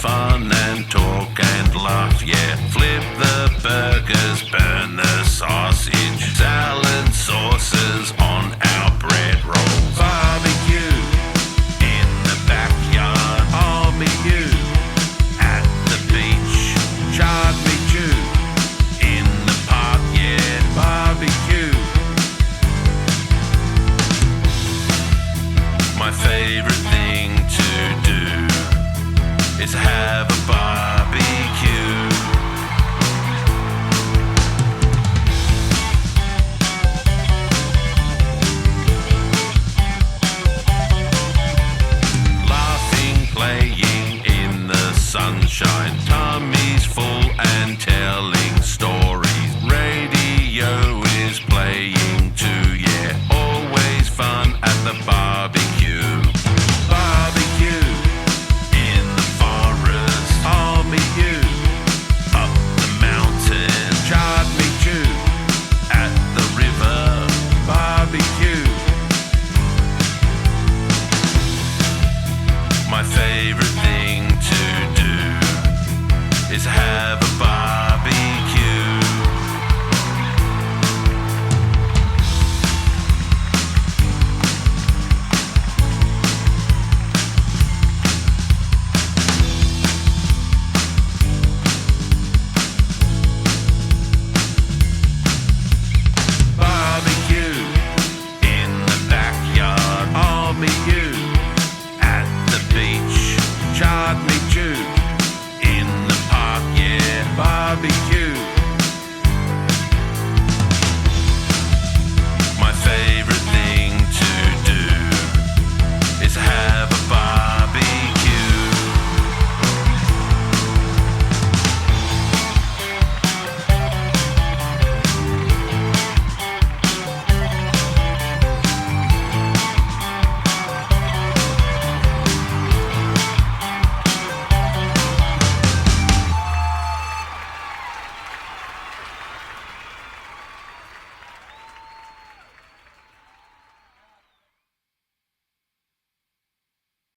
fun and talk and laugh, yeah. Flip the burgers, burn the sausage, salad sauces on our bread rolls. Barbecue in the backyard, I'll be you. At the beach, charred me too. In the park, yeah, barbecue. My favorite thing to do is have a barbecue. Laughing, playing in the sunshine, tummies full